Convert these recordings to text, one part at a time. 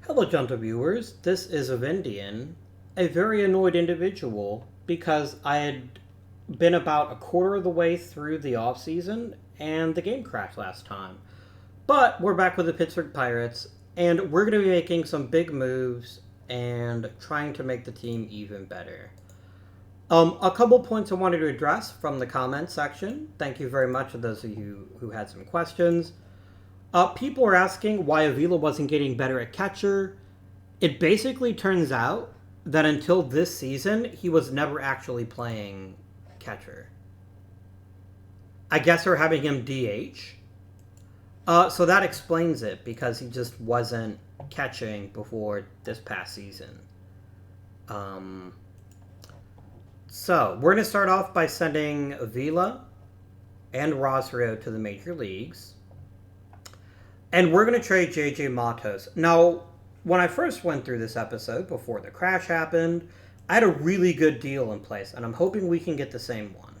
Hello, gentle viewers. This is Avindian, a very annoyed individual because I had been about a quarter of the way through the off season and the game crashed last time. But we're back with the Pittsburgh Pirates, and we're going to be making some big moves and trying to make the team even better. A couple points I wanted to address from the comments section. Thank you very much to those of you who had some questions. People are asking why Avila wasn't getting better at catcher. It basically turns out that until this season, he was never actually playing catcher. I guess we're having him DH. So that explains it, because he just wasn't catching before this past season. So we're going to start off by sending Avila and Rosario to the major leagues. And we're going to trade J.J. Matos. Now, when I first went through this episode, before the crash happened, I had a really good deal in place, and I'm hoping we can get the same one.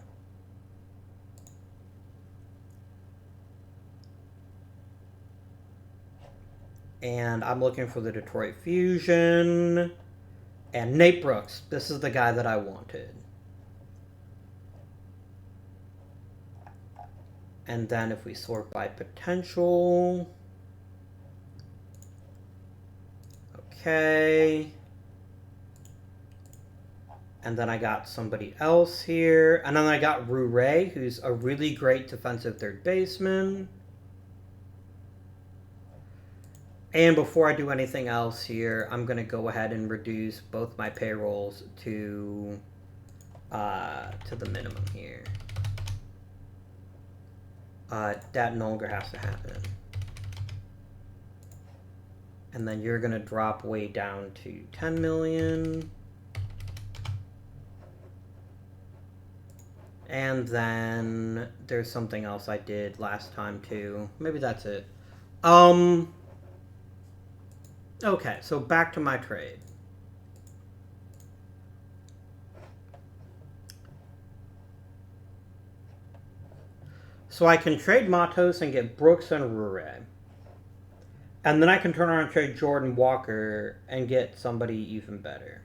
And I'm looking for the Detroit Fusion. And Nate Brooks. This is the guy that I wanted. And then if we sort by potential... Okay. And then I got somebody else here. And then I got Ray, who's a really great defensive third baseman. And before I do anything else here, I'm going to go ahead and reduce both my payrolls to the minimum here. That no longer has to happen. And then you're going to drop way down to 10 million. And then there's something else I did last time too. Maybe that's it. Okay, so back to my trade. So I can trade Matos and get Brooks and Rure. And then I can turn around and trade Jordan Walker and get somebody even better.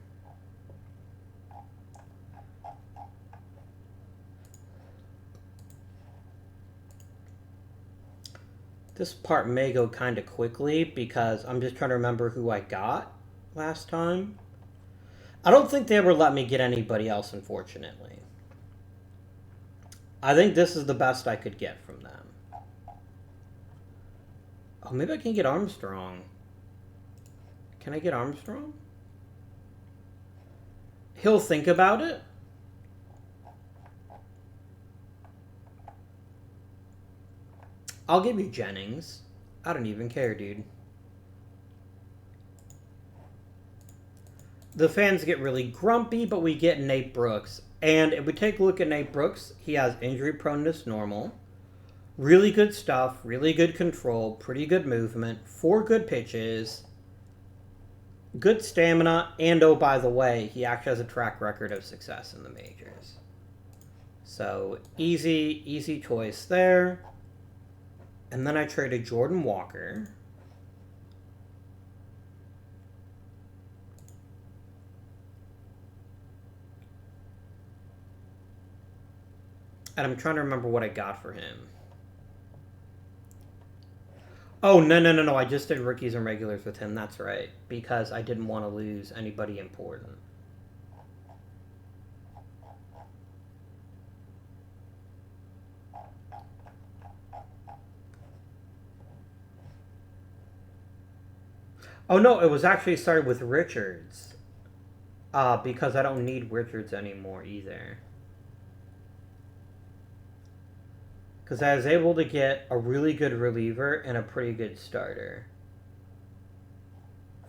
This part may go kind of quickly because I'm just trying to remember who I got last time. I don't think they ever let me get anybody else, unfortunately. I think this is the best I could get from them. Oh, maybe I can get Armstrong. Can I get Armstrong? He'll think about it. I'll give you Jennings. I don't even care, dude. The fans get really grumpy, but we get Nate Brooks. And if we take a look at Nate Brooks, he has injury proneness normal. Really good stuff, really good control, pretty good movement, 4 good pitches, good stamina, and oh, by the way, he actually has a track record of success in the majors. So, easy choice there. And then I traded Jordan Walker. And I'm trying to remember what I got for him. Oh, no. I just did rookies and regulars with him. That's right. Because I didn't want to lose anybody important. Oh, no. It was actually started with Richards. Because I don't need Richards anymore either. Because I was able to get a really good reliever and a pretty good starter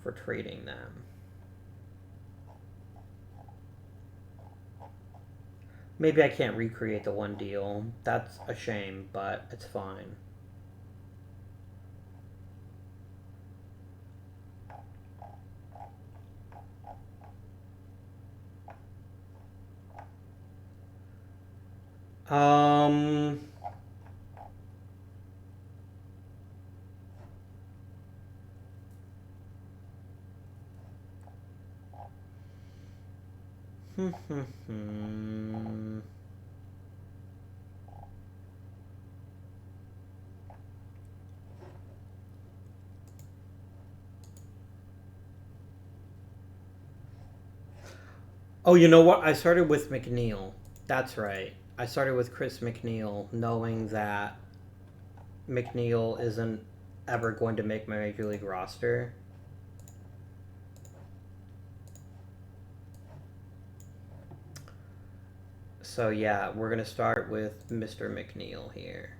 for trading them. Maybe I can't recreate the one deal. That's a shame, but it's fine. Oh, you know what? I started with McNeil. That's right. I started with Chris McNeil, knowing that McNeil isn't ever going to make my Major League roster. So yeah, we're going to start with Mr. McNeil here.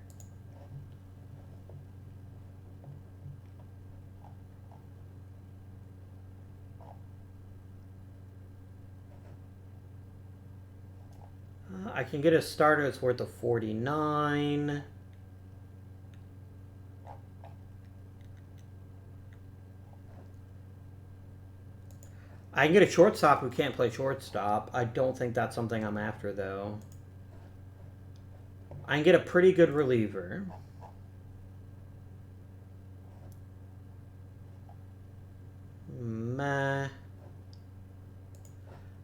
I can get a starter that's worth a 49. I can get a shortstop who can't play shortstop. I don't think that's something I'm after, though. I can get a pretty good reliever. Meh.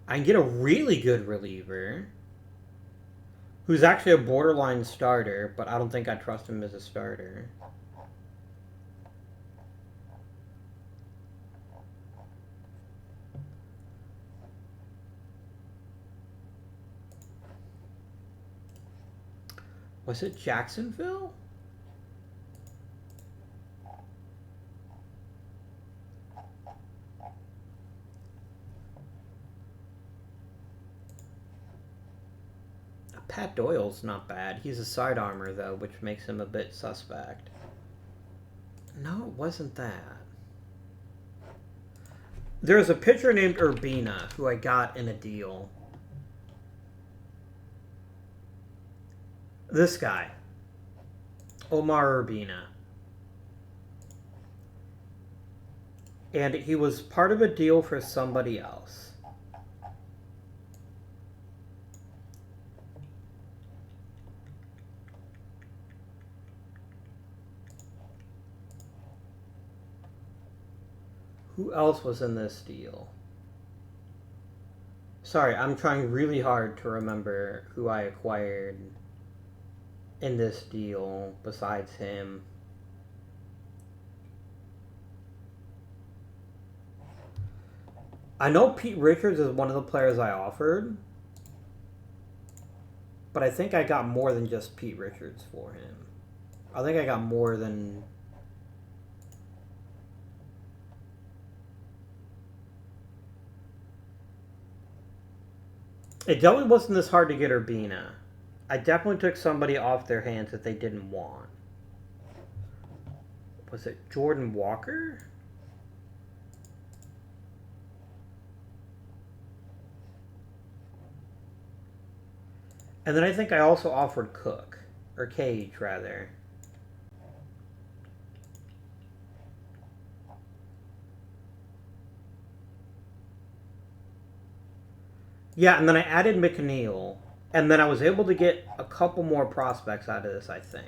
I can get a really good reliever who's actually a borderline starter, but I don't think I trust him as a starter. Was it Jacksonville? Pat Doyle's not bad. He's a side armor, though, which makes him a bit suspect. No, it wasn't that. There's a pitcher named Urbina who I got in a deal. This guy. Omar Urbina. And he was part of a deal for somebody else. Who else was in this deal? Sorry, I'm trying really hard to remember who I acquired in this deal besides him. I know Pete Richards is one of the players I offered, but I think I got more than just Pete Richards for him. I think I got more than... It definitely wasn't this hard to get Urbina. I definitely took somebody off their hands that they didn't want. Was it Jordan Walker? And then I think I also offered Cook. Or Cage, rather. Yeah, and then I added McNeil. And then I was able to get a couple more prospects out of this, I think.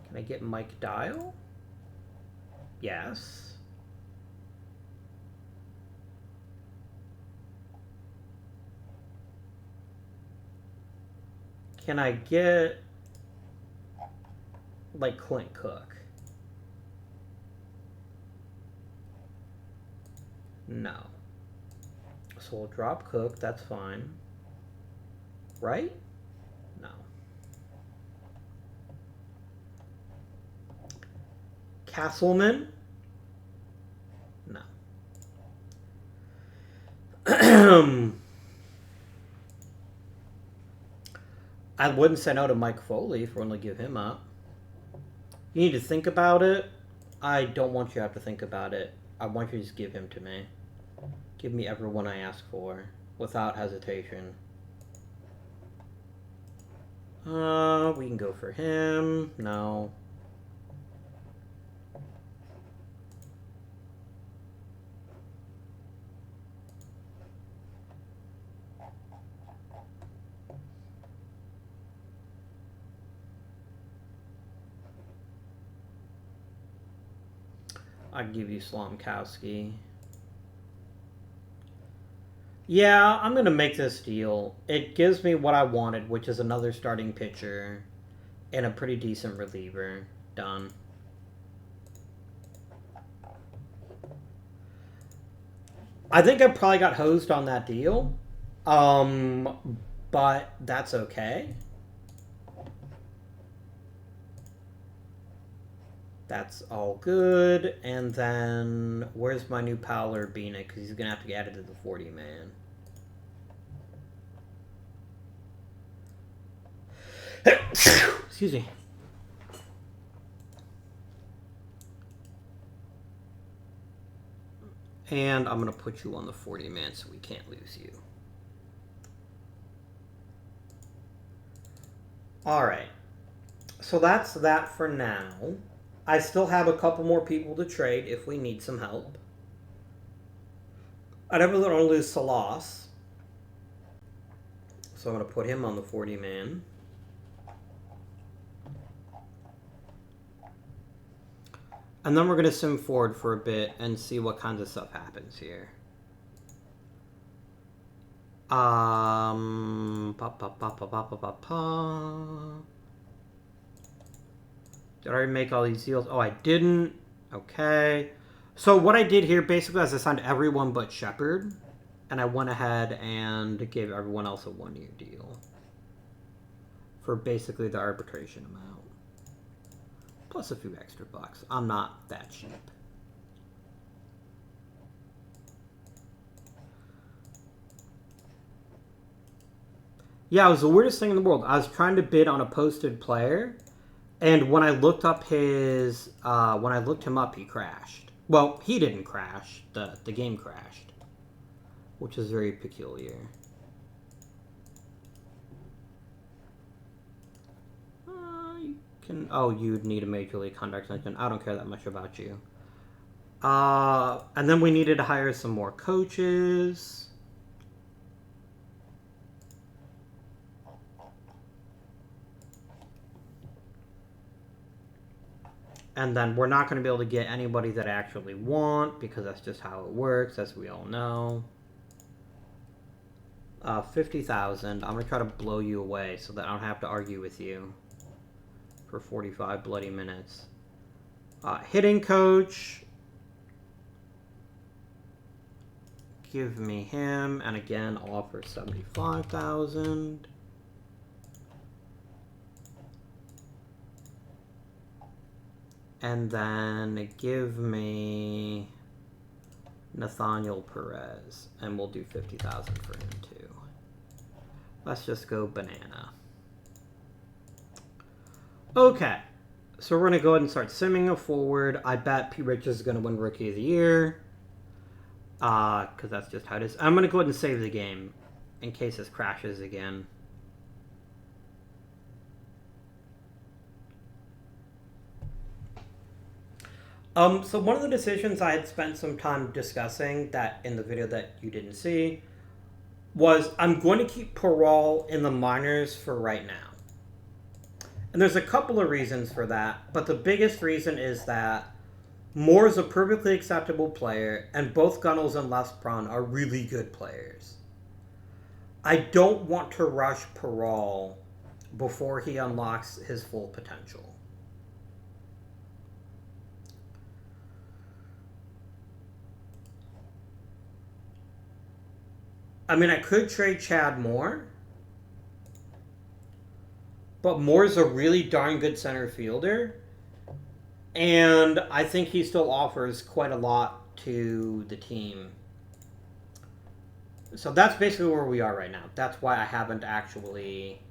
Can I get Mike Dial? Yes. Can I get... like Clint Cook? No. So we'll drop Cook, that's fine. Right? No. Castleman? No. I wouldn't say no to Mike Foley if we're going to give him up. You need to think about it. I don't want you to have to think about it. I want you to just give him to me. Give me everyone I ask for, without hesitation. We can go for him. No. I'd give you Slomkowski. Yeah, I'm going to make this deal. It gives me what I wanted, which is another starting pitcher and a pretty decent reliever. Done. I think I probably got hosed on that deal. But that's okay. That's all good. And then, where's my new pal Urbina? Because he's going to have to get added to the 40-man. Excuse me. And I'm going to put you on the 40-man so we can't lose you. Alright. So that's that for now. I still have a couple more people to trade if we need some help. I never want to lose Salas. So I'm going to put him on the 40-man. And then we're going to sim forward for a bit and see what kinds of stuff happens here. Did I already make all these deals? Oh, I didn't. Okay. So what I did here basically is I signed everyone but Shepard. And I went ahead and gave everyone else a 1-year deal. For basically the arbitration amount. Plus a few extra bucks. I'm not that cheap. Yeah, it was the weirdest thing in the world. I was trying to bid on a posted player, and when I looked up him up, he crashed. Well, he didn't crash. The game crashed, which is very peculiar. You'd need a major league contract extension. I don't care that much about you. And then we needed to hire some more coaches. And then we're not going to be able to get anybody that I actually want because that's just how it works, as we all know. 50,000. I'm going to try to blow you away so that I don't have to argue with you for 45 bloody minutes. Hitting coach. Give me him. And again, I'll offer 75,000. And then give me Nathaniel Perez. And we'll do 50,000 for him too. Let's just go banana. Okay. So we're going to go ahead and start simming it forward. I bet P. Rich is going to win Rookie of the Year. Because that's just how it is. I'm going to go ahead and save the game in case this crashes again. So one of the decisions I had spent some time discussing that in the video that you didn't see was I'm going to keep Parole in the minors for right now. And there's a couple of reasons for that, but the biggest reason is that Moore is a perfectly acceptable player, and both Gunnels and Lespron are really good players. I don't want to rush Parole before he unlocks his full potential. I mean, I could trade Chad Moore, but Moore's a really darn good center fielder, and I think he still offers quite a lot to the team. So that's basically where we are right now. That's why I haven't actually...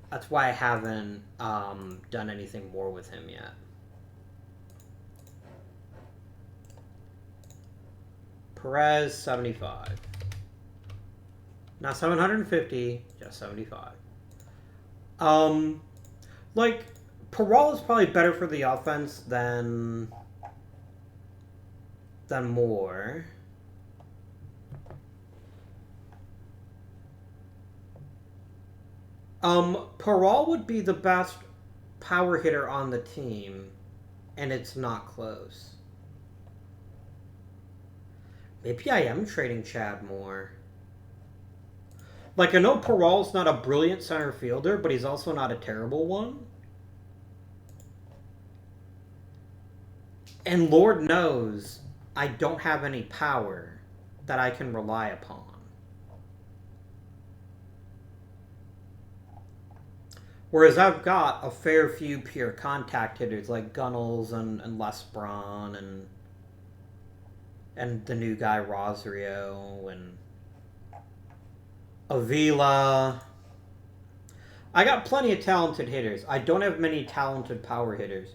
That's why I haven't done anything more with him yet. Perez, 75. Not 750, just 75. Like, Parole is probably better for the offense than Moore. Parole would be the best power hitter on the team, and it's not close. Maybe I am trading Chad more. Like, I know Peral's not a brilliant center fielder, but he's also not a terrible one. And Lord knows I don't have any power that I can rely upon. Whereas I've got a fair few pure contact hitters like Gunnels and Les Braun and the new guy Rosario and Avila. I got plenty of talented hitters. I don't have many talented power hitters.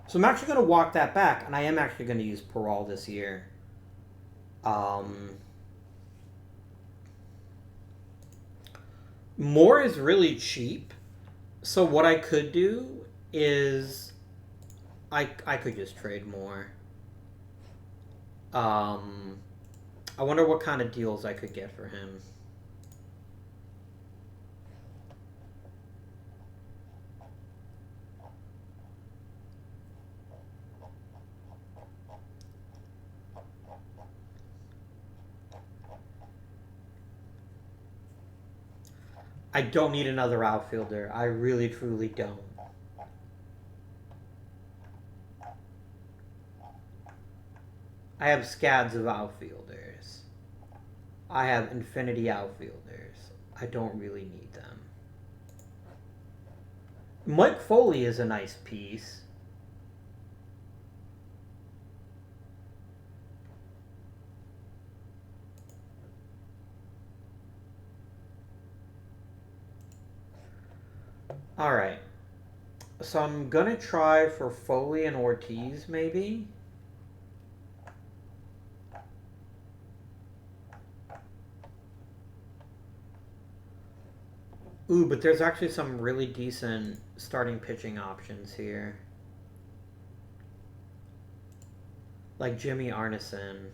So I'm actually going to walk that back, and I am actually going to use Peral this year. More is really cheap. So what I could do is I could just trade more. I wonder what kind of deals I could get for him. I don't need another outfielder. I really, truly don't. I have scads of outfielders. I have infinity outfielders. I don't really need them. Mike Foley is a nice piece. Alright. So I'm gonna try for Foley and Ortiz, maybe. Ooh, but there's actually some really decent starting pitching options here. Like Jimmy Arneson.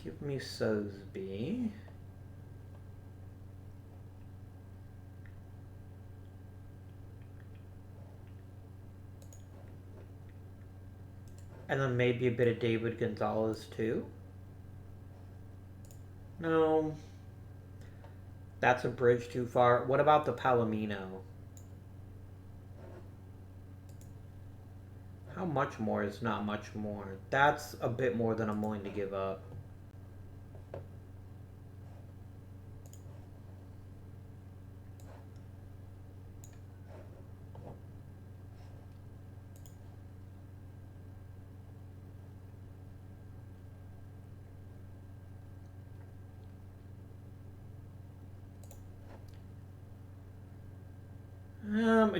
Give me Sosby. And then maybe a bit of David Gonzalez too. No. That's a bridge too far. What about the Palomino? How much more is not much more? That's a bit more than I'm willing to give up.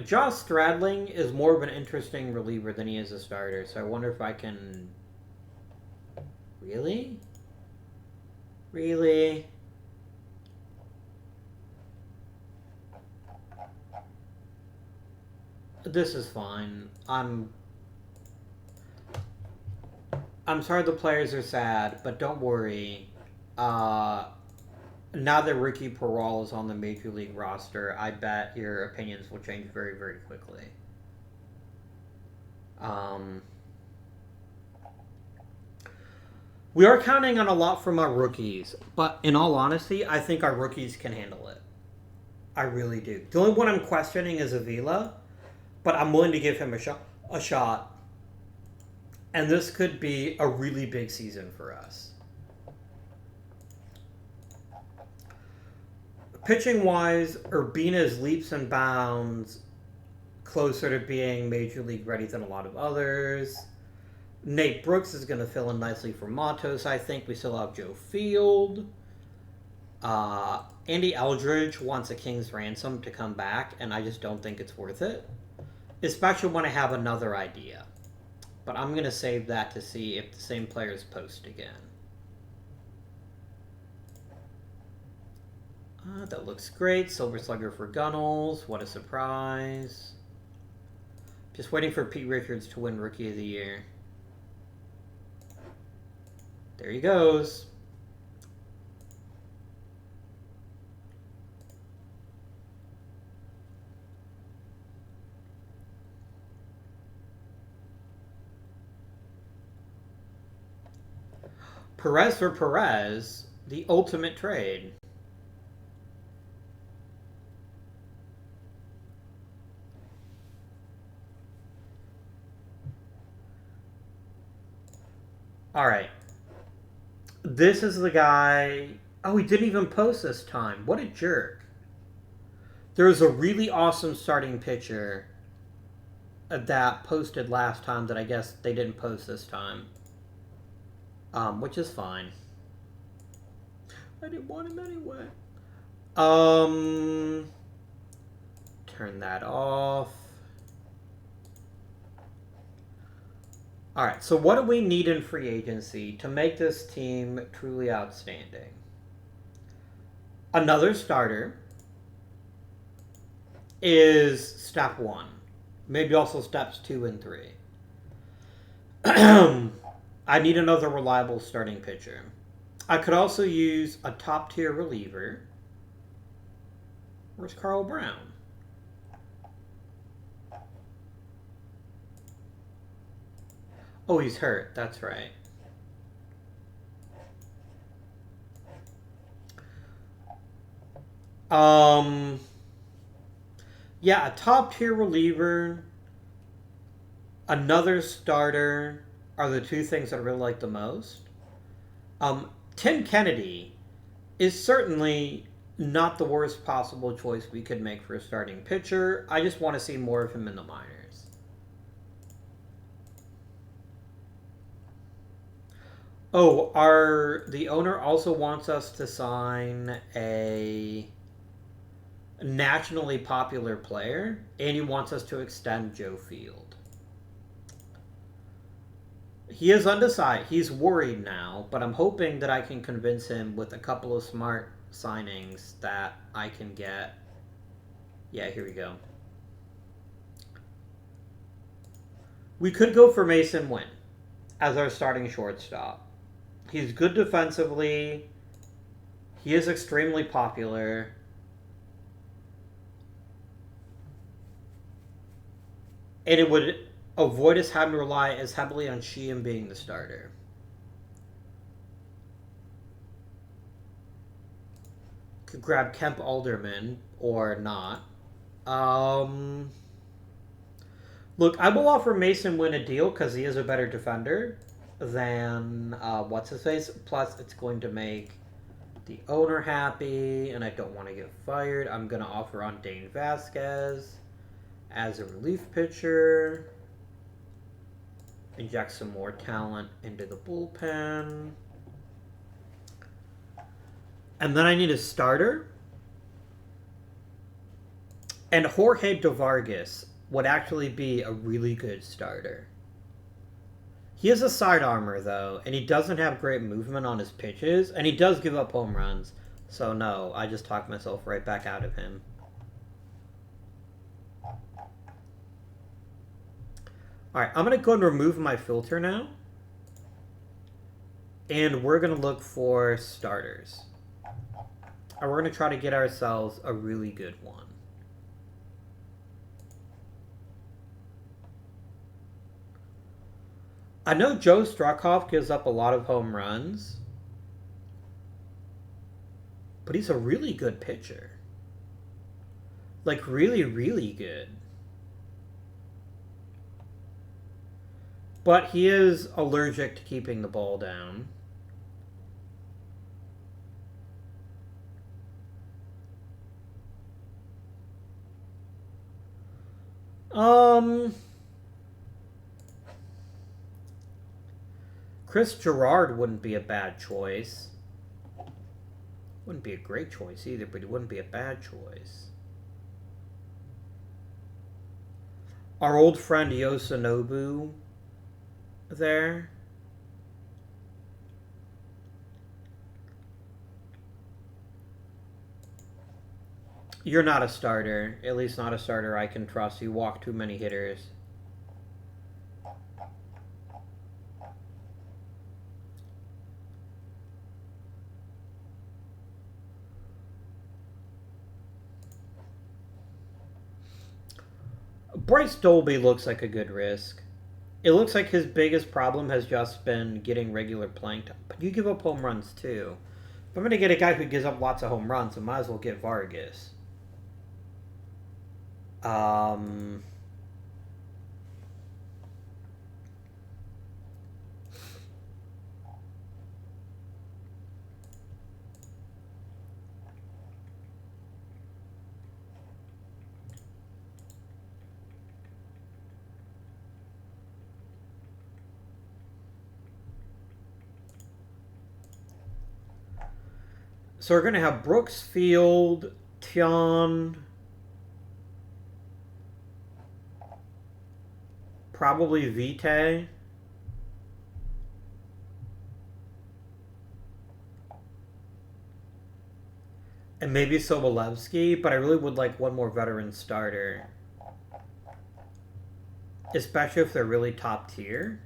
Josh Stradling is more of an interesting reliever than he is a starter, so I wonder if I can... Really? Really? This is fine. I'm sorry the players are sad, but don't worry. Now that Ricky Peral is on the Major League roster, I bet your opinions will change very, very quickly. We are counting on a lot from our rookies, but in all honesty, I think our rookies can handle it. I really do. The only one I'm questioning is Avila, but I'm willing to give him a shot. And this could be a really big season for us. Pitching-wise, Urbina's leaps and bounds closer to being Major League ready than a lot of others. Nate Brooks is going to fill in nicely for Matos, I think. We still have Joe Field. Andy Eldridge wants a king's ransom to come back, and I just don't think it's worth it. Especially when I have another idea. But I'm going to save that to see if the same players post again. That looks great. Silver Slugger for Gunnels. What a surprise. Just waiting for Pete Richards to win Rookie of the Year. There he goes. Perez for Perez, the ultimate trade. Alright. This is the guy... Oh, he didn't even post this time. What a jerk. There was a really awesome starting pitcher that posted last time that I guess they didn't post this time. Which is fine. I didn't want him anyway. Turn that off. Alright, so what do we need in free agency to make this team truly outstanding? Another starter is step 1. Maybe also steps 2 and 3. I need another reliable starting pitcher. I could also use a top-tier reliever. Where's Carl Brown? Oh, he's hurt. That's right. Yeah, a top-tier reliever, another starter are the two things that I really like the most. Tim Kennedy is certainly not the worst possible choice we could make for a starting pitcher. I just want to see more of him in the minors. Oh, the owner also wants us to sign a nationally popular player, and he wants us to extend Joe Field. He is undecided. He's worried now, but I'm hoping that I can convince him with a couple of smart signings that I can get. Yeah, here we go. We could go for Mason Wynn as our starting shortstop. He's good defensively. He is extremely popular. And it would avoid us having to rely as heavily on Sheehan being the starter. Could grab Kemp Alderman or not. Look, I will offer Mason Wynn a deal because he is a better defender than what's-his-face. Plus, it's going to make the owner happy, and I don't want to get fired. I'm going to offer on Dane Vasquez as a relief pitcher. Inject some more talent into the bullpen. And then I need a starter. And Jorge DeVargas would actually be a really good starter. He is a sidearmer, though, and he doesn't have great movement on his pitches, and he does give up home runs. So, no, I just talked myself right back out of him. Alright, I'm going to go and remove my filter now. And we're going to look for starters. And we're going to try to get ourselves a really good one. I know Joe Struckhoff gives up a lot of home runs, but he's a really good pitcher. Like, really, really good. But he is allergic to keeping the ball down. Chris Gerard wouldn't be a bad choice. Wouldn't be a great choice either, but it wouldn't be a bad choice. Our old friend Yoshinobu there. You're not a starter. At least not a starter I can trust. You walk too many hitters. Bryce Dolby looks like a good risk. It looks like his biggest problem has just been getting regular playing time. But you give up home runs too. If I'm going to get a guy who gives up lots of home runs, I might as well get Vargas. So we're going to have Brooks, Field, Tian, probably Vitae. And maybe Sobolewski, but I really would like one more veteran starter. Especially if they're really top tier.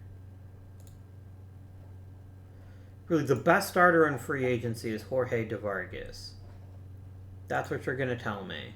Really, the best starter in free agency is Jorge de Vargas. That's what you're going to tell me.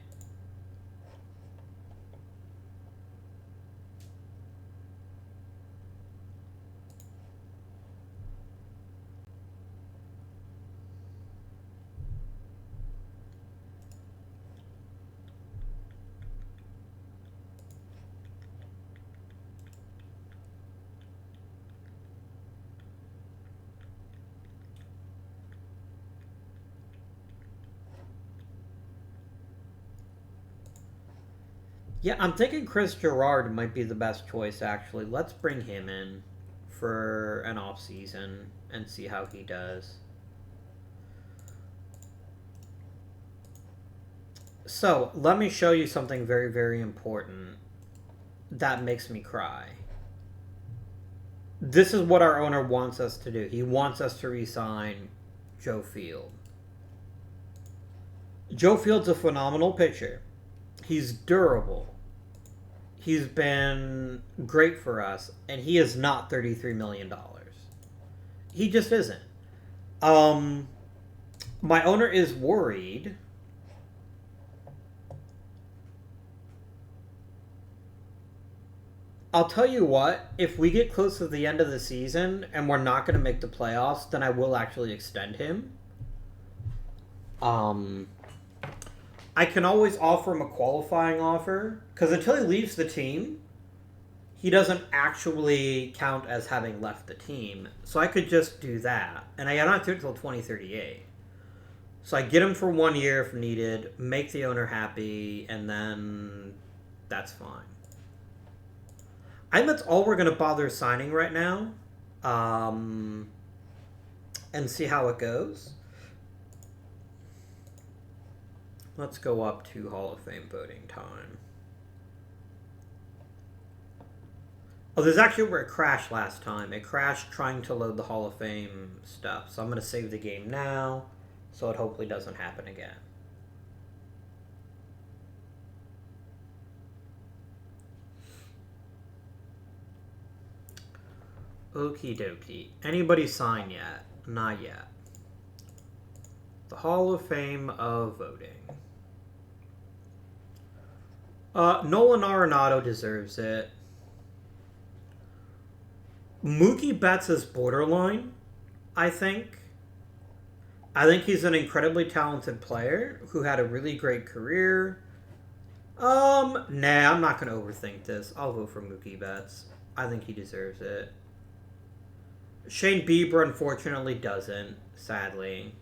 Yeah, I'm thinking Chris Gerard might be the best choice, actually. Let's bring him in for an off-season and see how he does. So, let me show you something very, very important that makes me cry. This is what our owner wants us to do. He wants us to re-sign Joe Field. Joe Field's a phenomenal pitcher. He's durable. He's been great for us, and he is not $33 million. He just isn't. My owner is worried. I'll tell you what, if we get close to the end of the season and we're not going to make the playoffs, then I will actually extend him. I can always offer him a qualifying offer, because until he leaves the team, he doesn't actually count as having left the team. So I could just do that. And I don't have to do it until 2038. So I get him for 1 year if needed, make the owner happy, and then that's fine. I think that's all we're going to bother signing right now. And see how it goes. Let's go up to Hall of Fame voting time. Oh, there's actually where it crashed last time. It crashed trying to load the Hall of Fame stuff. So I'm going to save the game now, so it hopefully doesn't happen again. Okie dokie. Anybody sign yet? Not yet. The Hall of Fame of voting. Nolan Arenado deserves it. Mookie Betts is borderline, I think. I think he's an incredibly talented player who had a really great career. Nah, I'm not going to overthink this. I'll vote for Mookie Betts. I think he deserves it. Shane Bieber, unfortunately, doesn't, sadly.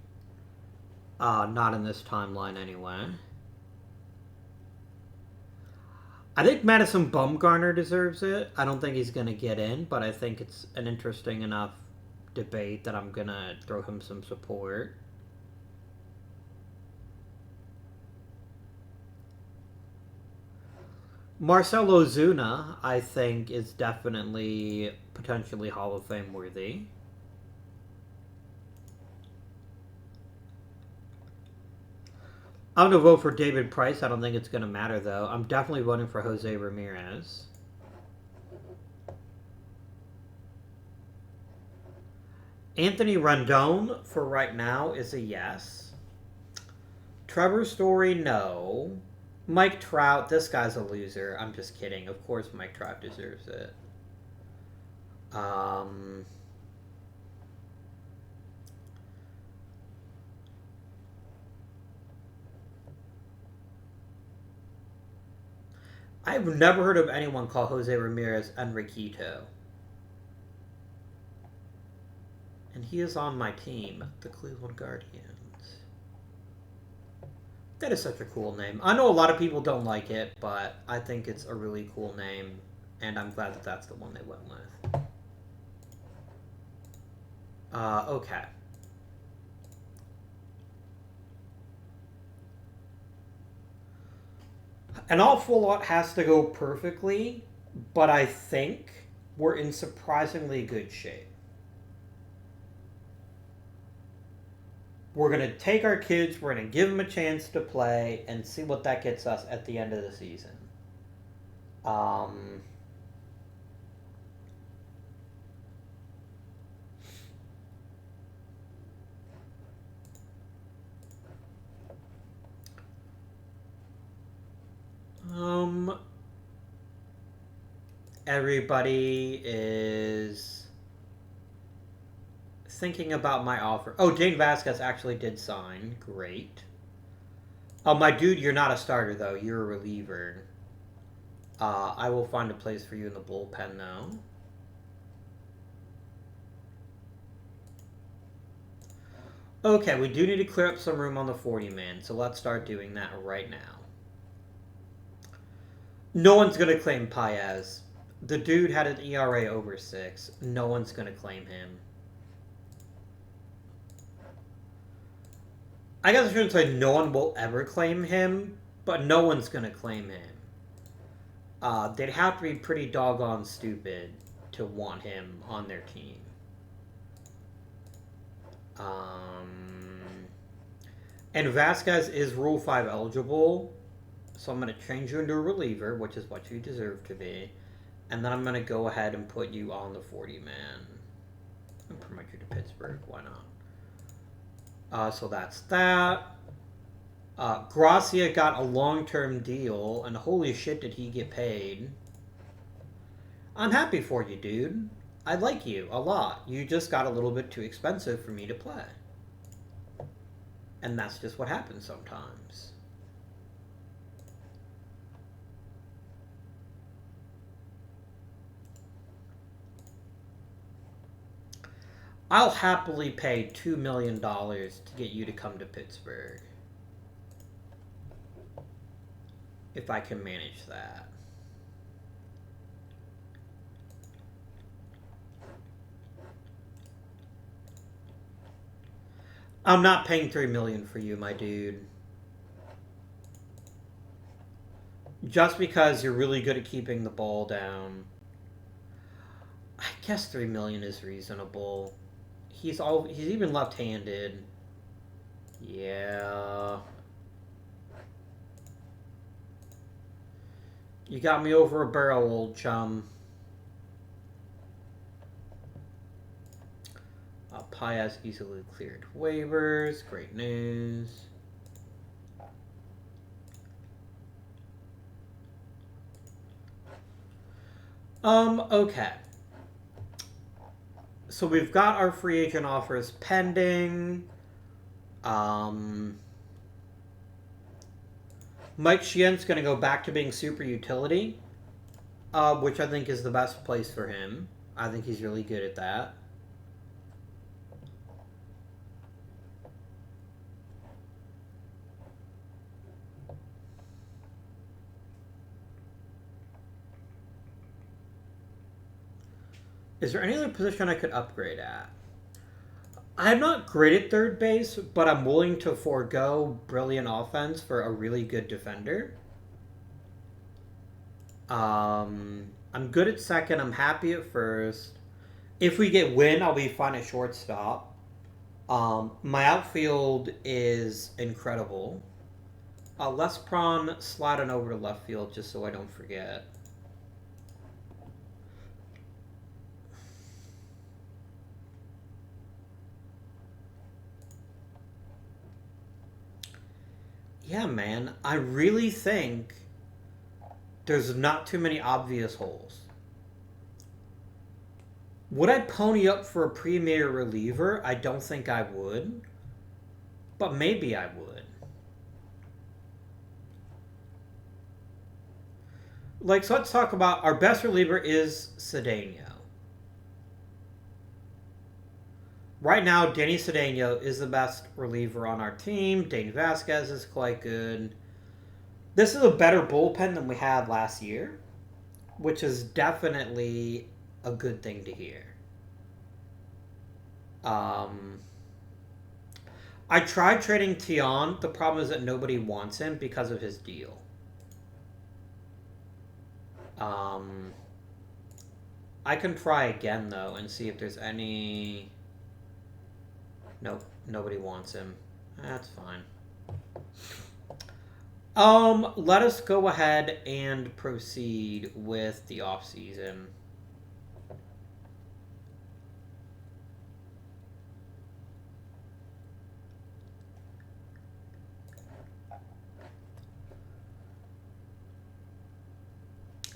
Not in this timeline, anyway. I think Madison Bumgarner deserves it. I don't think he's going to get in, but I think it's an interesting enough debate that I'm going to throw him some support. Marcell Ozuna, I think, is definitely potentially Hall of Fame worthy. I'm going to vote for David Price. I don't think it's going to matter, though. I'm definitely voting for Jose Ramirez. Anthony Rendon, for right now, is a yes. Trevor Story, no. Mike Trout, this guy's a loser. I'm just kidding. Of course Mike Trout deserves it. Um, I've never heard of anyone call Jose Ramirez Enriquito. And he is on my team, the Cleveland Guardians. That is such a cool name. I know a lot of people don't like it, but I think it's a really cool name, and I'm glad that that's the one they went with. Okay. An awful lot has to go perfectly, but I think we're in surprisingly good shape. We're going to take our kids, we're going to give them a chance to play, and see what that gets us at the end of the season. Um, um, everybody is thinking about my offer. Oh, Jane Vasquez actually did sign. Great. Oh, my dude, you're not a starter, though. You're a reliever. I will find a place for you in the bullpen, though. Okay, we do need to clear up some room on the 40-man, so let's start doing that right now. No one's going to claim Paez. The dude had an ERA over 6. No one's going to claim him. I guess I shouldn't say no one will ever claim him, but no one's going to claim him. They'd have to be pretty doggone stupid to want him on their team. And Vasquez is Rule 5 eligible, so I'm going to change you into a reliever, which is what you deserve to be. And then I'm going to go ahead and put you on the 40-man. And promote you to Pittsburgh, why not? So that's that. Gracia got a long-term deal, and holy shit did he get paid. I'm happy for you, dude. I like you a lot. You just got a little bit too expensive for me to play. And that's just what happens sometimes. I'll happily pay $2 million to get you to come to Pittsburgh. If I can manage that. I'm not paying $3 million for you, my dude. Just because you're really good at keeping the ball down. I guess $3 million is reasonable. He's even left-handed. Yeah. You got me over a barrel, old chum. Paez easily cleared waivers. Great news. Okay. So we've got our free agent offers pending. Mike Sheehan's going to go back to being super utility, which I think is the best place for him. I think he's really good at that. Is there any other position I could upgrade at? I'm not great at third base, but I'm willing to forego brilliant offense for a really good defender. I'm good at second. I'm happy at first. If we get Win, I'll be fine at shortstop. My outfield is incredible. Les Prawn sliding over to left field just so I don't forget. Yeah, man. I really think there's not too many obvious holes. Would I pony up for a premier reliever? I don't think I would. But maybe I would. Like, so let's talk about our best reliever is Cedeno. Right now, Danny Cedeno is the best reliever on our team. Dane Vasquez is quite good. This is a better bullpen than we had last year, which is definitely a good thing to hear. I tried trading Tion. The problem is that nobody wants him because of his deal. I can try again, though, and see if there's any... Nope, nobody wants him. That's fine. Let us go ahead and proceed with the off-season.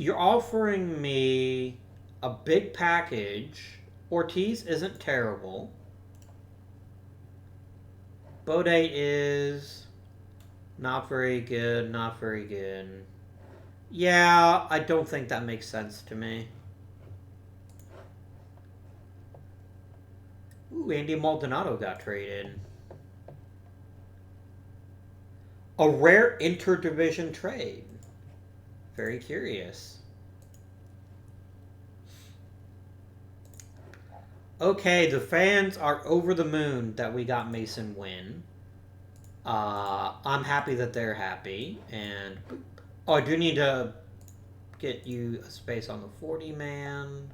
You're offering me a big package. Ortiz isn't terrible. Bodate is not very good, not very good. Yeah, I don't think that makes sense to me. Ooh, Andy Maldonado got traded. A rare interdivision trade. Very curious. Okay, the fans are over the moon that we got Mason Wynn. I'm happy that they're happy. And oh, I do need to get you a space on the 40-man.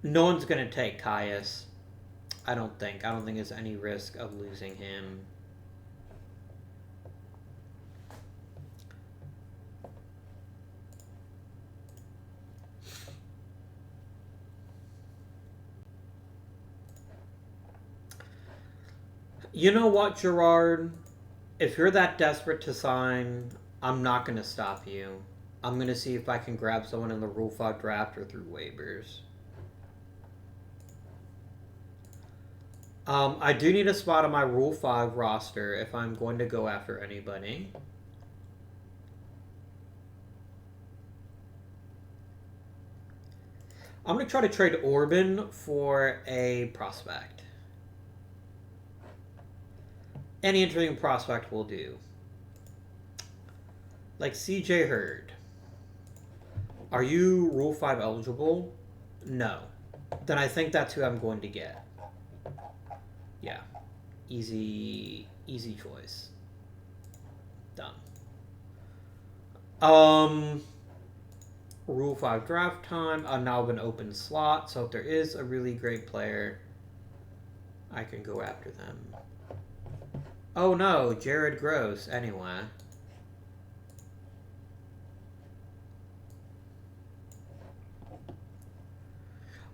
No one's going to take Caius. I don't think. I don't think there's any risk of losing him. You know what, Gerard? If you're that desperate to sign, I'm not going to stop you. I'm going to see if I can grab someone in the Rule 5 draft or through waivers. I do need a spot on my Rule 5 roster if I'm going to go after anybody. I'm going to try to trade Orban for a prospect. Any interesting prospect will do. Like CJ Hurd. Are you Rule 5 eligible? No. Then I think that's who I'm going to get. Yeah. Easy choice. Done. Rule 5 draft time. I've now have an open slot, so if there is a really great player, I can go after them. Oh no, Jared Gross, anyway.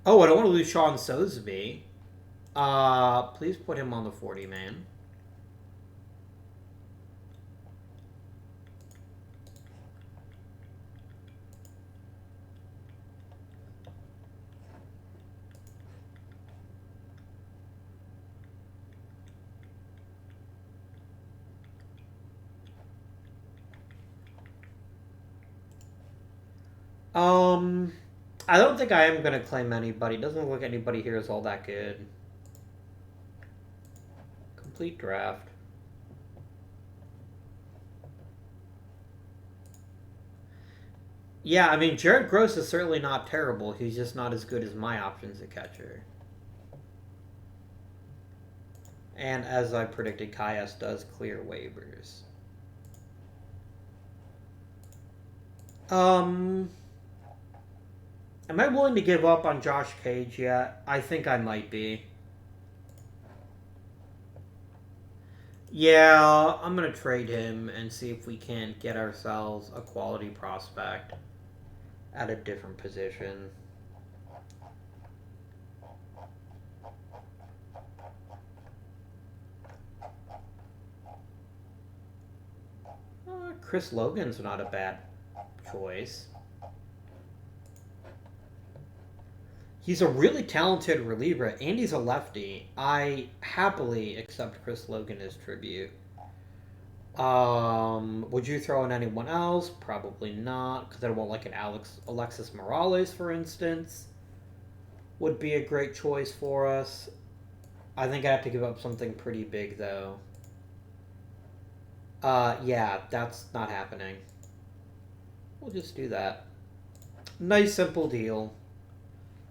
Oh, I don't want to lose Sean Soseby. Please put him on the 40-man. I don't think I am going to claim anybody. Doesn't look like anybody here is all that good. Complete draft. Yeah, I mean, Jared Gross is certainly not terrible. He's just not as good as my options at catcher. And as I predicted, Caius does clear waivers. Am I willing to give up on Josh Cage yet? I think I might be. Yeah, I'm going to trade him and see if we can't get ourselves a quality prospect. at a different position. Chris Logan's not a bad choice. He's a really talented reliever, and he's a lefty. I happily accept Chris Logan as tribute. Would you throw in anyone else? Probably not, because I don't want like an Alexis Morales, for instance. Would be a great choice for us. I think I have to give up something pretty big, though. Yeah, that's not happening. We'll just do that. Nice, simple deal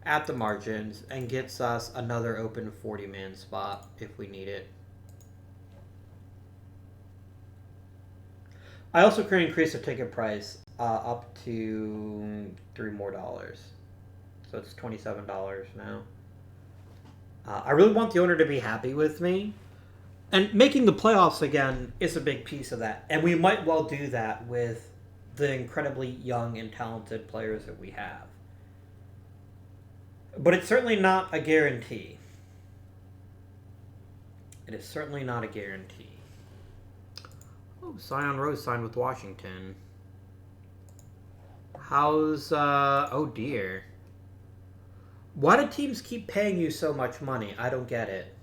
at the margins, and gets us another open 40-man spot if we need it. I also can increase the ticket price up to $3 more. So it's $27 now. I really want the owner to be happy with me. And making the playoffs again is a big piece of that. And we might well do that with the incredibly young and talented players that we have. But it's certainly not a guarantee. It is certainly not a guarantee. Oh, Sion Rose signed with Washington. How's, oh dear. Why do teams keep paying you so much money? I don't get it.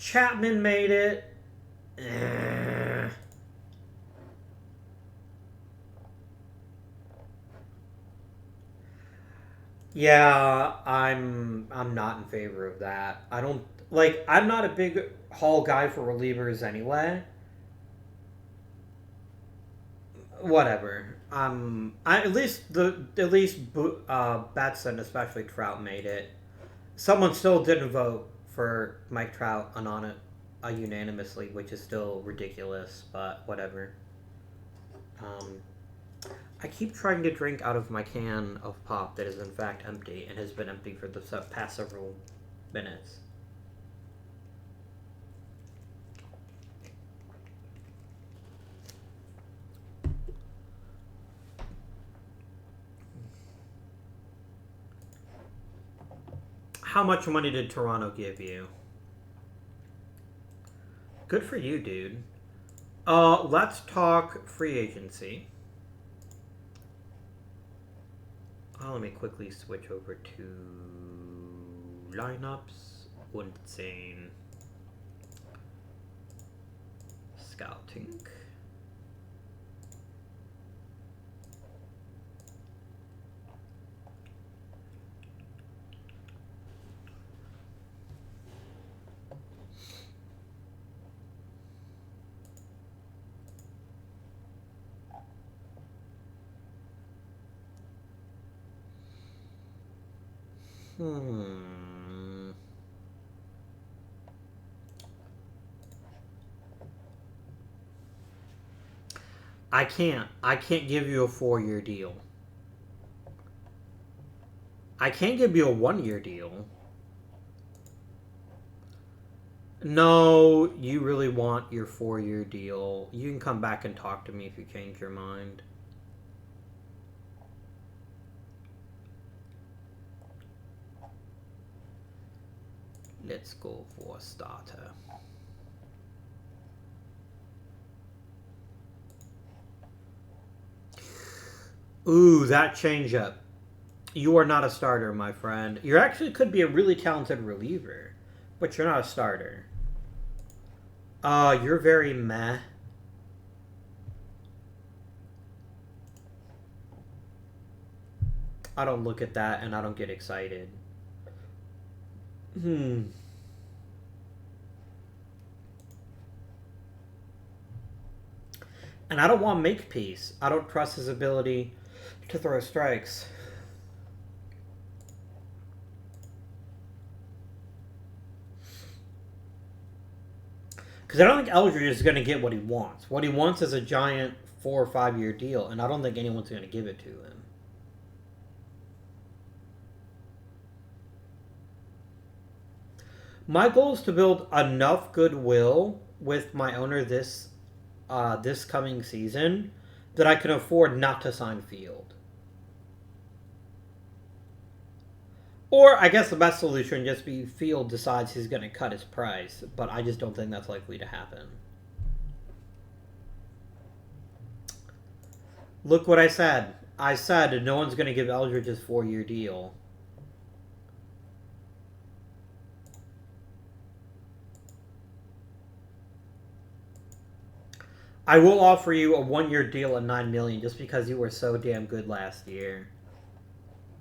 Chapman made it. Yeah, I'm not in favor of that. I don't like. I'm not a big haul guy for relievers anyway. Whatever. At least Batson, especially Trout, made it. Someone still didn't vote for Mike Trout unanimously, which is still ridiculous, but whatever. I keep trying to drink out of my can of pop that is in fact empty and has been empty for the past several minutes. How much money did Toronto give you? Good for you, dude. Let's talk free agency. Let me quickly switch over to lineups. Unsane. Scouting. I can't give you a 4-year deal. I can't give you a 1-year deal. No, you really want your 4-year deal. You can come back and talk to me if you change your mind. Let's go for a starter. Ooh, that changeup. You are not a starter, my friend. You actually could be a really talented reliever, but you're not a starter. You're very meh. I don't look at that and I don't get excited. And I don't want Makepeace. I don't trust his ability to throw strikes. Because I don't think Eldridge is going to get what he wants. What he wants is a giant 4 or 5-year deal, and I don't think anyone's going to give it to him. My goal is to build enough goodwill with my owner this this coming season that I can afford not to sign Field. Or I guess the best solution would just be Field decides he's going to cut his price, but I just don't think that's likely to happen. Look what I said. I said no one's going to give Eldridge his 4-year deal. I will offer you a 1-year deal at $9 million just because you were so damn good last year.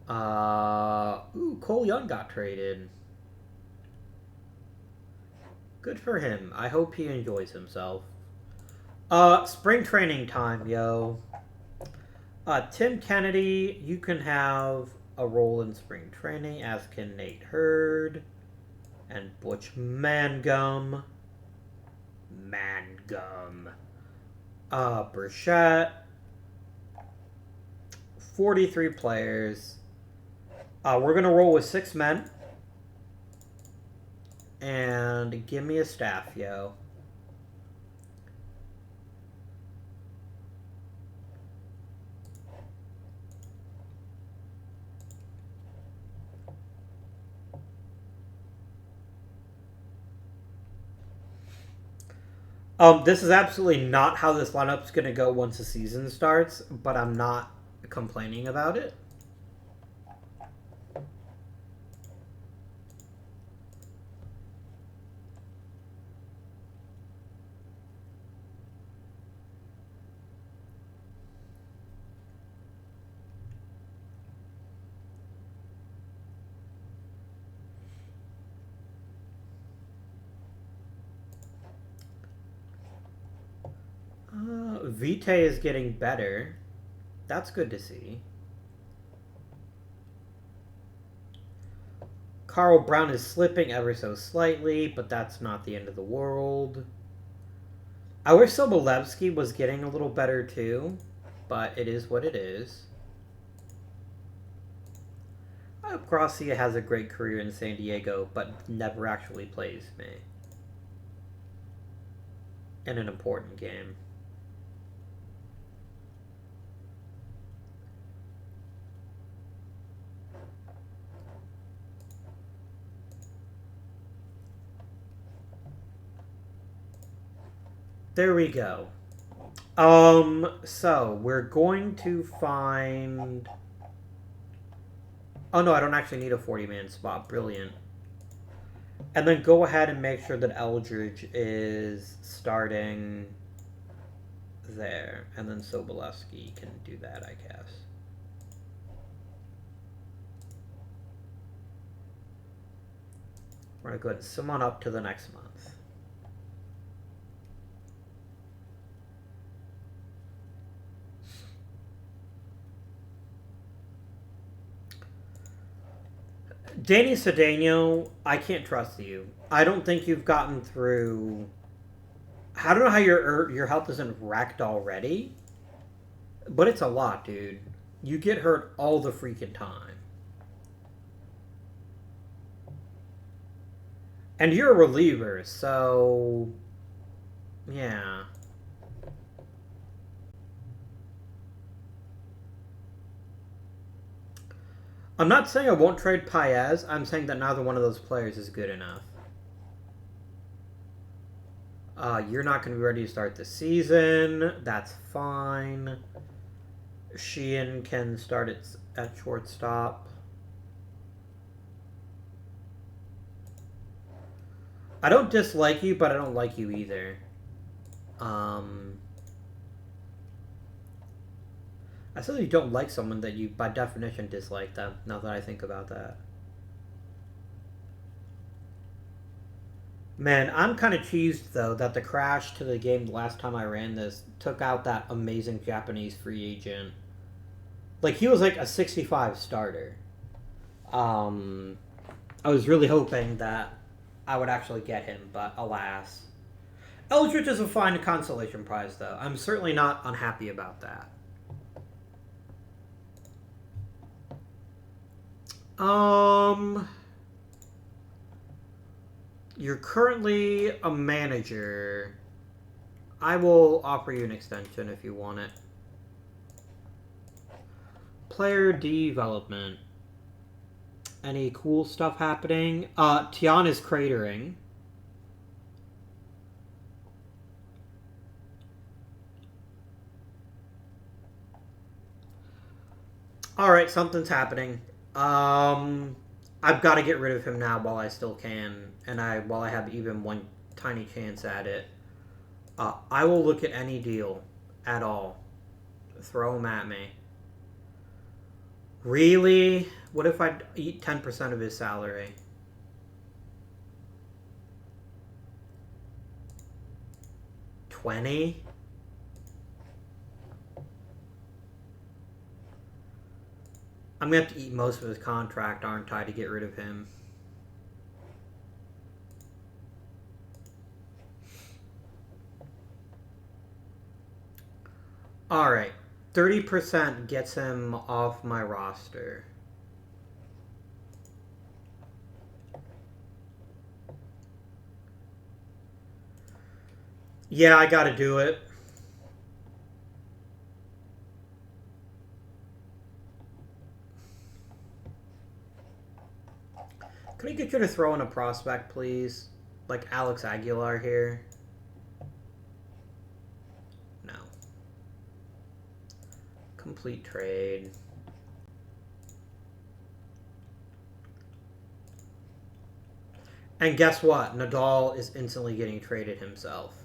Cole Young got traded. Good for him. I hope he enjoys himself. Spring training time, yo. Tim Kennedy, you can have a role in spring training, as can Nate Hurd and Butch Mangum. Burchett. 43 players. We're going to roll with 6 men. And give me a staff, yo. This is absolutely not how this lineup's going to go once the season starts, but I'm not complaining about it. Vite is getting better. That's good to see. Carl Brown is slipping ever so slightly, but that's not the end of the world. I wish Sobolewski was getting a little better too, but it is what it is. I hope Gracia has a great career in San Diego, but never actually plays me in an important game. There we go. So we're going to find... Oh no, I don't actually need a 40-man spot. Brilliant. And then go ahead and make sure that Eldridge is starting there. And then Sobolewski can do that, I guess. We're going to go ahead and summon up to the next month. Danny Cedeno, I can't trust you. I don't think you've gotten through... I don't know how your health isn't wrecked already, but it's a lot, dude. You get hurt all the freaking time. And you're a reliever, so... Yeah. I'm not saying I won't trade Paez. I'm saying that neither one of those players is good enough. You're not going to be ready to start the season. That's fine. Sheehan can start at shortstop. I don't dislike you, but I don't like you either. I said you don't like someone that you, by definition, dislike them, now that I think about that. Man, I'm kind of cheesed, though, that the crash to the game the last time I ran this took out that amazing Japanese free agent. Like, he was like a 65 starter. I was really hoping that I would actually get him, but alas. Eldridge is a fine consolation prize, though. I'm certainly not unhappy about that. You're currently a manager. I will offer you an extension if you want it. Player development. Any cool stuff happening? Tian is cratering. Alright, something's happening. I've got to get rid of him now while I still can, and while I have even one tiny chance at it. I will look at any deal at all. Throw him at me. Really? What if I eat 10% of his salary? $20? I'm going to have to eat most of his contract, aren't I, to get rid of him? Alright. 30% gets him off my roster. Yeah, I gotta do it. Can I get you to throw in a prospect, please? Like Alex Aguilar here? No. Complete trade. And guess what? Nadal is instantly getting traded himself.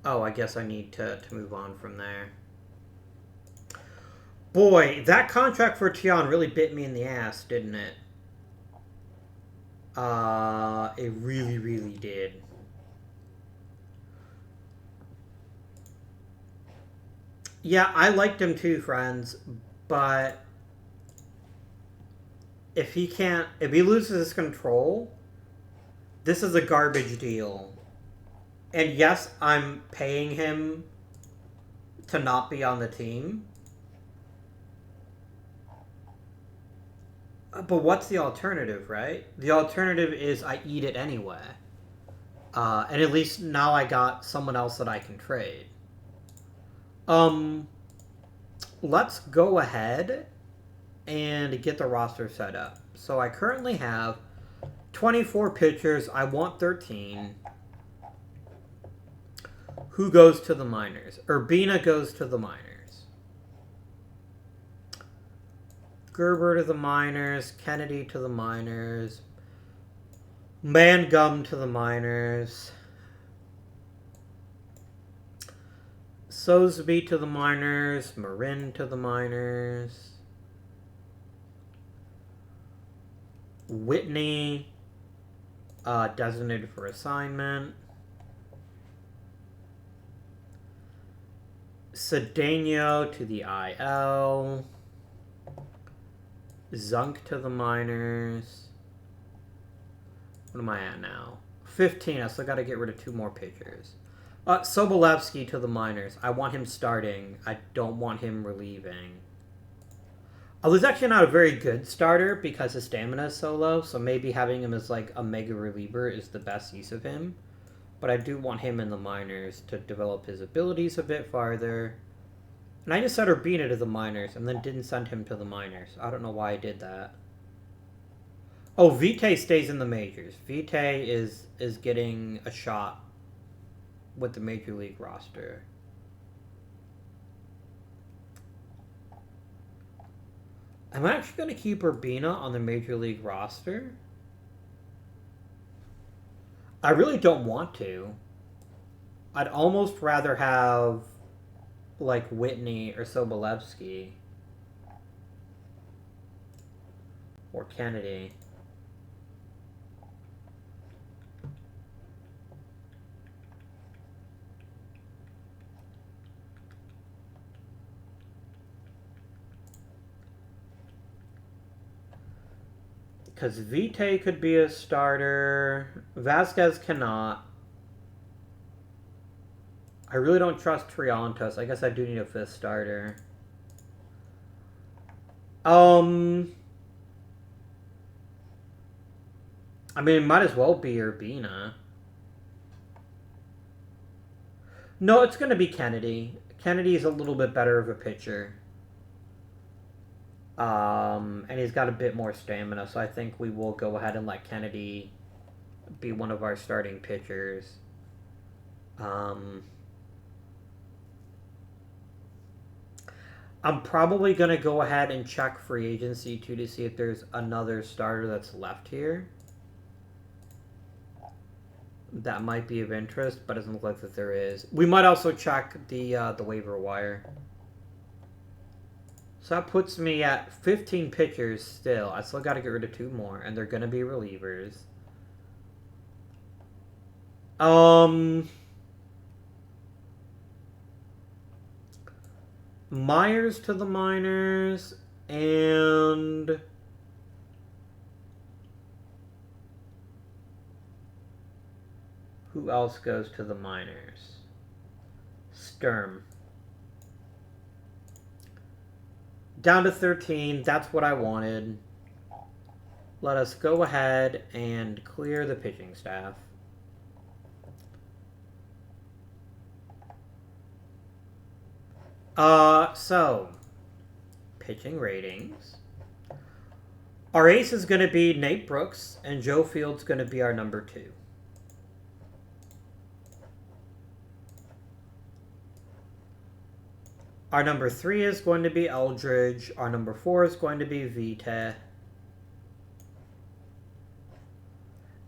Oh, I guess I need to move on from there. Boy, that contract for Tian really bit me in the ass, didn't it? It really, really did. Yeah, I liked him too, friends, but if he loses his control, this is a garbage deal. And yes, I'm paying him to not be on the team. But what's the alternative, right? The alternative is I eat it anyway. And at least now I got someone else that I can trade. Let's go ahead and get the roster set up. So I currently have 24 pitchers. I want 13. Who goes to the minors? Urbina goes to the minors. Gerber to the minors. Kennedy to the minors. Mangum to the minors. Sosby to the minors. Marin to the minors. Whitney, designated for assignment. Cedeno to the IL. Zunk to the minors. What am I at now? 15. I still got to get rid of 2 more pitchers. Sobolewski to the minors. I want him starting. I don't want him relieving. He's actually not a very good starter because his stamina is so low, so maybe having him as like a mega reliever is the best use of him. But I do want him in the minors to develop his abilities a bit farther. And I just sent Urbina to the minors and then didn't send him to the minors. I don't know why I did that. Oh, Vitae stays in the majors. Vitae is getting a shot with the Major League roster. I'm actually going to keep Urbina on the Major League roster. I really don't want to. I'd almost rather have, like, Whitney or Sobolewski. Or Kennedy. Because Vitae could be a starter. Vasquez cannot. I really don't trust Triantos. I guess I do need a 5th starter. I mean, it might as well be Urbina. No, it's going to be Kennedy. Kennedy's a little bit better of a pitcher. And he's got a bit more stamina, so I think we will go ahead and let Kennedy be one of our starting pitchers. I'm probably going to go ahead and check free agency, too, to see if there's another starter that's left here. That might be of interest, but it doesn't look like that there is. We might also check the waiver wire. So that puts me at 15 pitchers still. I still got to get rid of 2 more, and they're going to be relievers. Myers to the minors, and who else goes to the minors? Sturm. Down to 13. That's what I wanted. Let us go ahead and clear the pitching staff. So, pitching ratings. Our ace is going to be Nate Brooks, and Joe Field's going to be our number 2. Our number 3 is going to be Eldridge. Our number 4 is going to be Vite.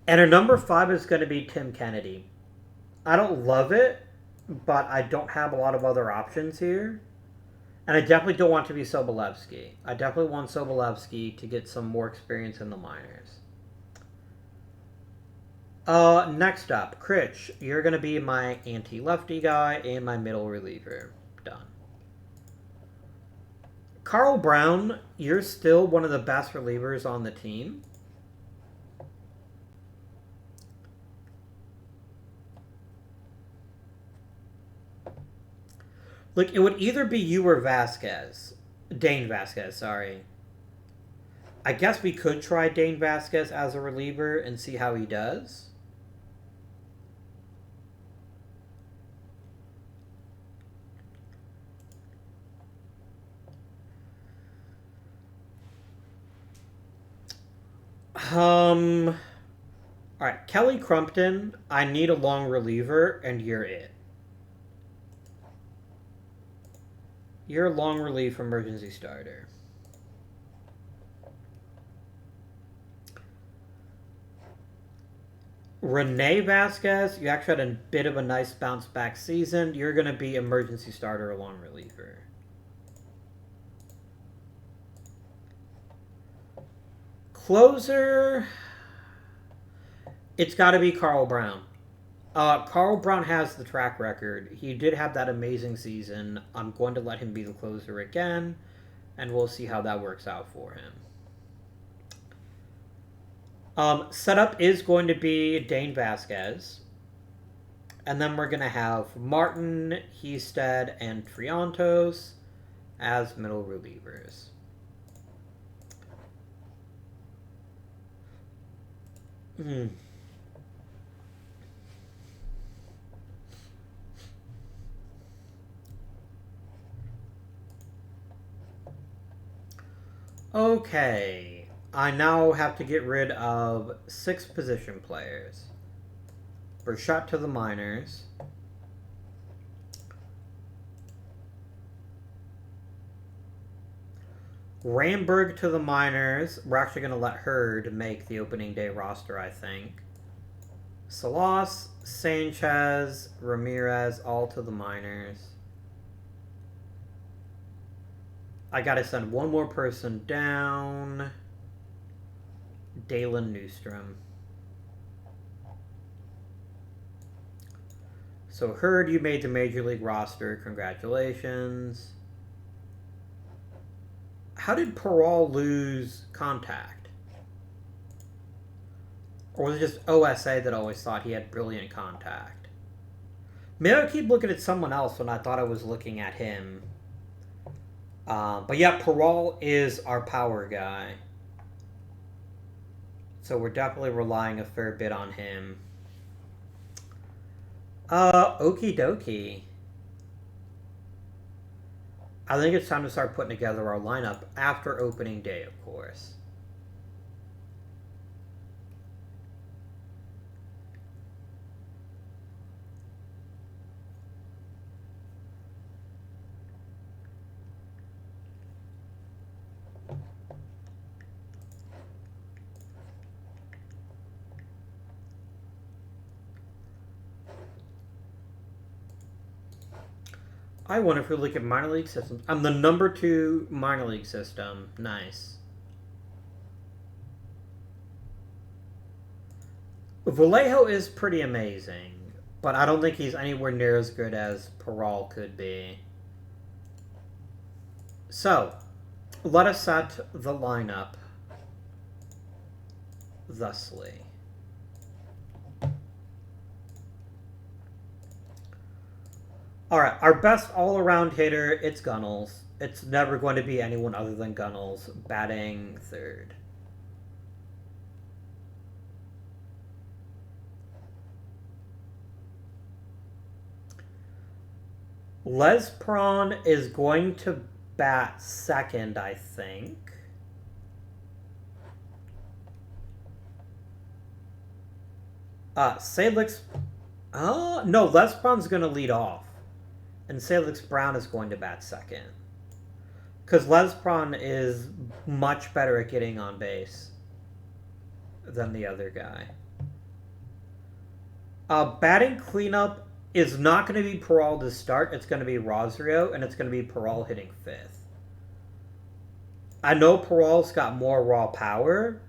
And our number 5 is going to be Tim Kennedy. I don't love it, but I don't have a lot of other options here. And I definitely don't want to be Sobolewski. I definitely want Sobolewski to get some more experience in the minors. Next up, Critch. You're going to be my anti-lefty guy and my middle reliever. Done. Carl Brown, you're still one of the best relievers on the team. Look, it would either be you or Vasquez. Dane Vasquez, sorry. I guess we could try Dane Vasquez as a reliever and see how he does. Alright, Kelly Crumpton, I need a long reliever, and you're it. You're a long relief emergency starter. Rene Vasquez, you actually had a bit of a nice bounce back season. You're going to be emergency starter or long reliever. Closer, it's got to be Carl Brown. Carl Brown has the track record. He did have that amazing season. I'm going to let him be the closer again, and we'll see how that works out for him. Setup is going to be Dane Vasquez. And then we're going to have Martin, Hested, and Triantos as middle relievers. Okay, I now have to get rid of 6 position players. Burchett to the minors. Ramberg to the minors. We're actually going to let Hurd make the opening day roster, I think. Salas, Sanchez, Ramirez, all to the minors. I gotta send one more person down. Dalen Newstrom. So Hurd, you made the Major League roster. Congratulations. How did Perral lose contact? Or was it just OSA that always thought he had brilliant contact? Maybe I keep looking at someone else when I thought I was looking at him. But yeah, Perral is our power guy. So we're definitely relying a fair bit on him. Okie dokie. I think it's time to start putting together our lineup after opening day, of course. I wonder if we look at minor league systems. I'm the number 2 minor league system. Nice. Vallejo is pretty amazing, but I don't think he's anywhere near as good as Peral could be. So, let us set the lineup thusly. Alright, our best all-around hitter, it's Gunnels. It's never going to be anyone other than Gunnels, batting third. Les Prawn is going to bat second, I think. Salix... no, Les Prawn's going to lead off. And Salix Brown is going to bat second. Because Les Prawn is much better at getting on base than the other guy. Batting cleanup is not going to be Peral to start. It's going to be Rosario, and it's going to be Peral hitting fifth. I know Peral's got more raw power,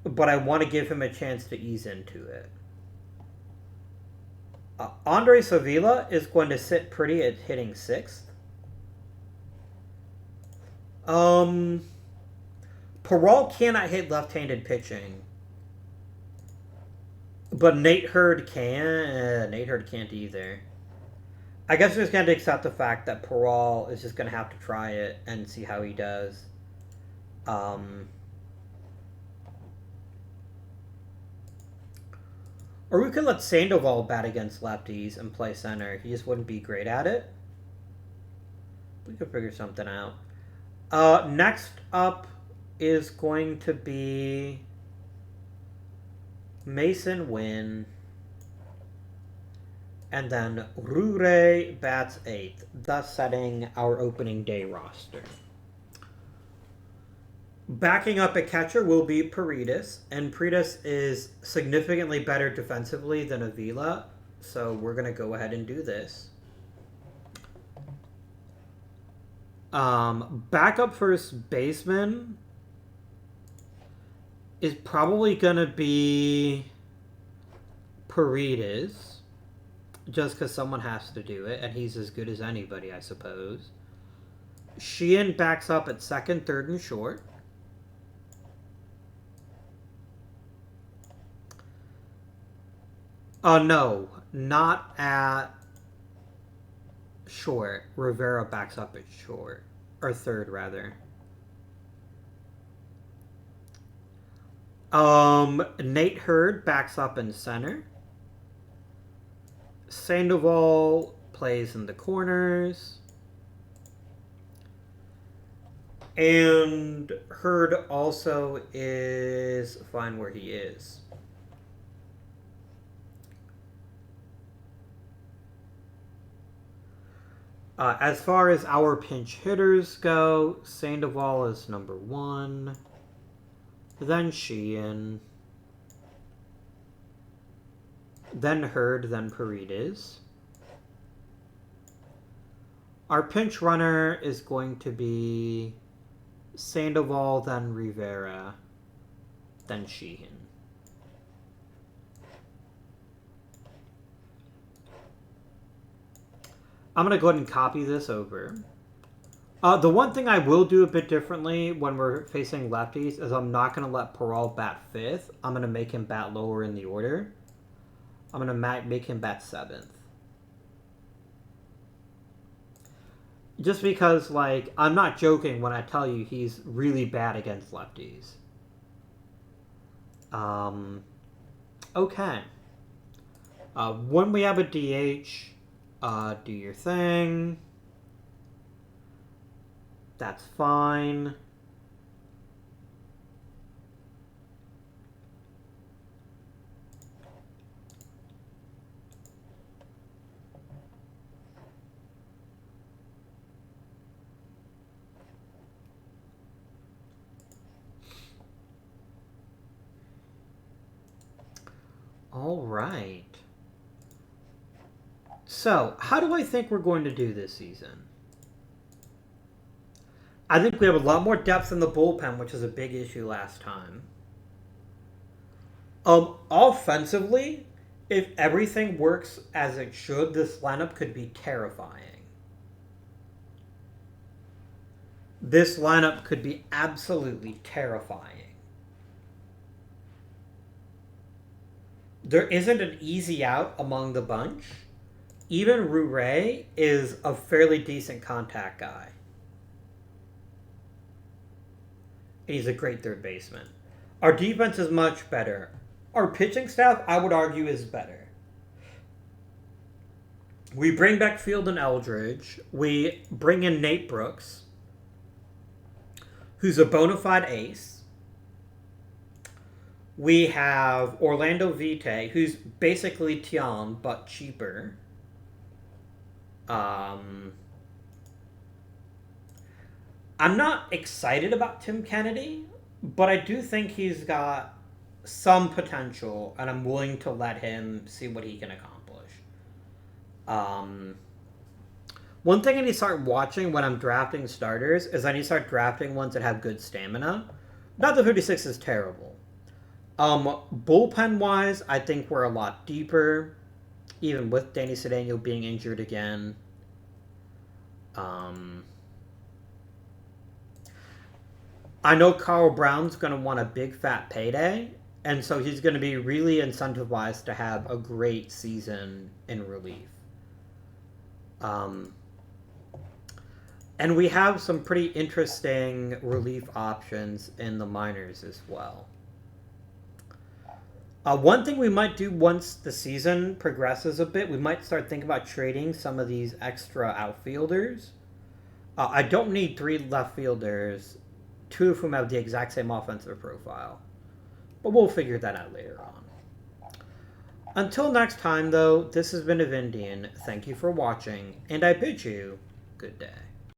but I want to give him a chance to ease into it. Andres Avila is going to sit pretty at hitting sixth. Peral cannot hit left-handed pitching. But Nate Hurd can. Nate Hurd can't either. I guess we're just going to accept the fact that Peral is just going to have to try it and see how he does. Or we could let Sandoval bat against lefties and play center. He just wouldn't be great at it. We could figure something out. Next up is going to be Mason Wynn. And then Rure bats eighth, thus setting our opening day roster. Backing up at catcher will be Paredes, and Paredes is significantly better defensively than Avila, so we're going to go ahead and do this. Backup first baseman is probably going to be Paredes, just because someone has to do it, and he's as good as anybody, I suppose. Sheehan backs up at second, third, and short. No, not at short. Rivera backs up at short. Or third, rather. Nate Hurd backs up in center. Sandoval plays in the corners. And Hurd also is fine where he is. As far as our pinch hitters go, Sandoval is number 1. Then Sheehan. Then Hurd, then Paredes. Our pinch runner is going to be Sandoval, then Rivera, then Sheehan. I'm going to go ahead and copy this over. The one thing I will do a bit differently when we're facing lefties is I'm not going to let Peral bat 5th. I'm going to make him bat lower in the order. I'm going to make him bat 7th. Just because, like, I'm not joking when I tell you he's really bad against lefties. Okay. When we have a DH, do your thing. That's fine. All right. So, how do I think we're going to do this season? I think we have a lot more depth in the bullpen, which is a big issue last time. Offensively, if everything works as it should, this lineup could be terrifying. This lineup could be absolutely terrifying. There isn't an easy out among the bunch. Even Rouret is a fairly decent contact guy. And he's a great third baseman. Our defense is much better. Our pitching staff, I would argue, is better. We bring back Field and Eldridge. We bring in Nate Brooks, who's a bona fide ace. We have Orlando Vite, who's basically Tian, but cheaper. I'm not excited about Tim Kennedy, but I do think he's got some potential, and I'm willing to let him see what he can accomplish. One thing I need to start watching when I'm drafting starters is I need to start drafting ones that have good stamina. Not that 56 is terrible. Bullpen-wise, I think we're a lot deeper, even with Danny Cedeno being injured again. I know Carl Brown's going to want a big fat payday, and so he's going to be really incentivized to have a great season in relief. And we have some pretty interesting relief options in the minors as well. One thing we might do once the season progresses a bit, we might start thinking about trading some of these extra outfielders. I don't need 3 left fielders, 2 of whom have the exact same offensive profile. But we'll figure that out later on. Until next time, though, this has been Avindian. Thank you for watching, and I bid you good day.